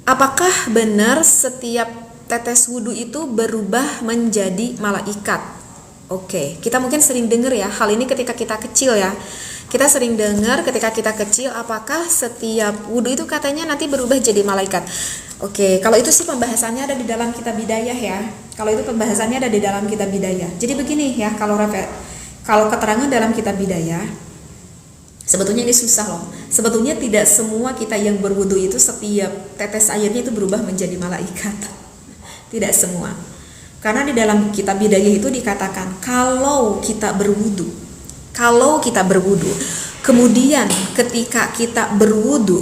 apakah benar setiap tetes wudhu itu berubah menjadi malaikat? Oke, kita mungkin sering dengar ya hal ini ketika kita kecil ya. Kita sering dengar ketika kita kecil, apakah setiap wudhu itu katanya nanti berubah jadi malaikat. Oke, kalau itu sih pembahasannya ada di dalam kitab Bidayah ya. Kalau itu pembahasannya ada di dalam kitab Bidayah. Jadi begini ya, kalau keterangan dalam kitab Bidayah, sebetulnya ini susah loh. Sebetulnya tidak semua kita yang berwudu itu setiap tetes airnya itu berubah menjadi malaikat. Tidak semua. Karena di dalam kitab Bidayah itu dikatakan kalau kita berwudu, kemudian ketika kita berwudu,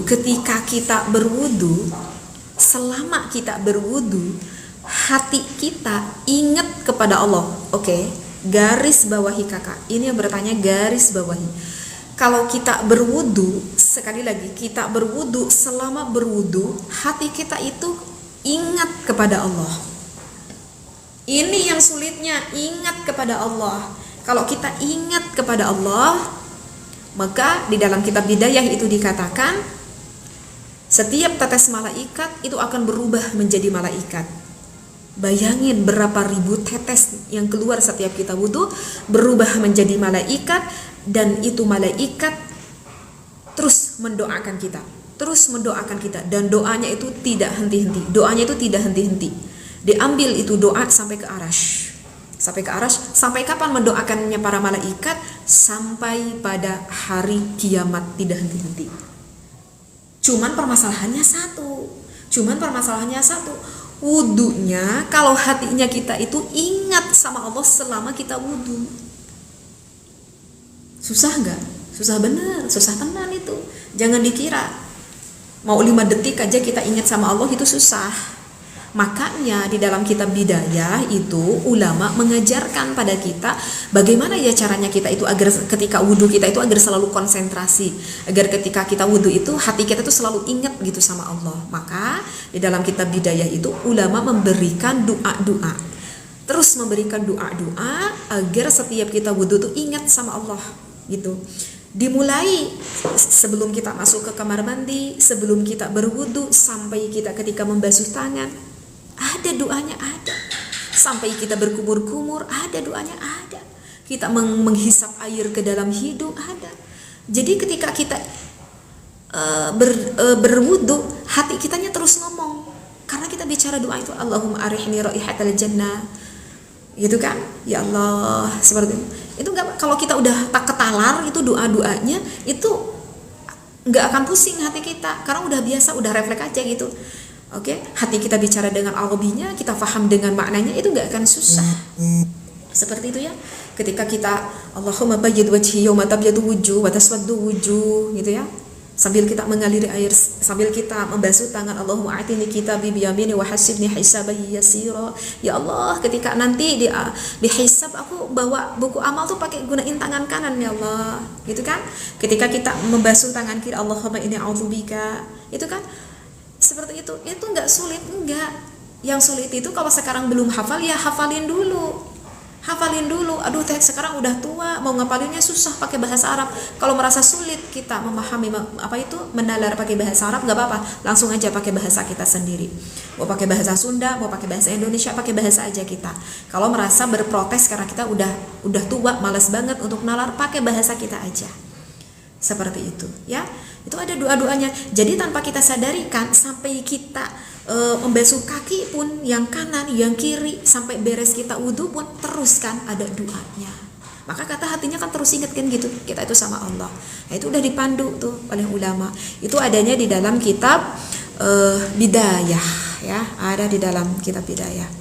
selama kita berwudu, hati kita ingat kepada Allah. Oke, garis bawahi kakak. Ini yang bertanya, garis bawahi. Kalau kita berwudu, sekali lagi kita berwudu, selama berwudu hati kita itu ingat kepada Allah. Ini yang sulitnya, ingat kepada Allah. Kalau kita ingat kepada Allah, maka di dalam kitab Bidayah itu dikatakan setiap tetes malaikat itu akan berubah menjadi malaikat. Bayangin berapa ribu tetes yang keluar setiap kita wudu berubah menjadi malaikat, dan itu malaikat terus mendoakan kita, dan doanya itu tidak henti-henti. Diambil itu doa sampai ke arasy. Sampai kapan mendoakannya para malaikat? Sampai pada hari kiamat, tidak henti-henti. Cuman permasalahannya satu. Wudunya, kalau hatinya kita itu ingat sama Allah selama kita wudu. Susah nggak? Susah bener, susah tenan itu. Jangan dikira mau 5 detik aja kita ingat sama Allah itu susah. Makanya di dalam kitab Bidayah itu ulama mengajarkan pada kita bagaimana ya caranya kita itu agar ketika wudhu kita itu agar selalu konsentrasi, agar ketika kita wudhu itu hati kita itu selalu ingat gitu sama Allah. Maka di dalam kitab Bidayah itu ulama memberikan doa-doa, terus memberikan doa-doa agar setiap kita wudhu tuh ingat sama Allah gitu. Dimulai sebelum kita masuk ke kamar mandi, sebelum kita berwudhu, sampai kita ketika membasuh tangan, ada doanya, ada. Sampai kita berkumur-kumur, ada doanya, ada. Kita menghisap air ke dalam hidung, ada. Jadi ketika kita berwudu, hati kitanya terus ngomong. Karena kita bicara doa itu, Allahumma arihni raihatal jannah. Gitu kan? Ya Allah, seperti itu. Itu enggak, kalau kita udah tak ketalar itu doa-doanya, itu enggak akan pusing hati kita karena udah biasa, udah refleks aja gitu. Oke, hati kita bicara dengan Arabinya, kita paham dengan maknanya, itu nggak akan susah. Seperti itu ya. Ketika kita Allahumma bayyid wajhi yawma tabyadu wujuh wa taswaddu wujuh, gitu ya. Sambil kita mengaliri air, sambil kita membasuh tangan, Allahumma atini kitabi biyamini wa hasibni hisabahi yasira. Ya Allah, ketika nanti dihisab aku bawa buku amal tuh pakai gunain tangan kanan ya Allah. Gitu kan? Ketika kita membasuh tangan kiri, Allahumma inni a'udzubika. Itu kan? Seperti itu nggak sulit, enggak. Yang sulit itu kalau sekarang belum hafal, ya hafalin dulu. Aduh sekarang udah tua, mau ngapalinnya susah pakai bahasa Arab. Kalau merasa sulit kita memahami menalar pakai bahasa Arab, nggak apa-apa, langsung aja pakai bahasa kita sendiri. Mau pakai bahasa Sunda, mau pakai bahasa Indonesia, pakai bahasa aja kita. Kalau merasa berprotes karena kita udah tua, malas banget untuk nalar, pakai bahasa kita aja. Seperti itu ya. Itu ada doa-doanya. Jadi tanpa kita sadari kan, sampai kita membasuh kaki pun, yang kanan, yang kiri, sampai beres kita wudhu pun terus kan ada doanya. Maka kata hatinya kan terus ingat kan gitu, kita itu sama Allah. Nah, itu udah dipandu tuh oleh ulama. Itu adanya di dalam kitab Bidayah ya, ada di dalam kitab Bidayah.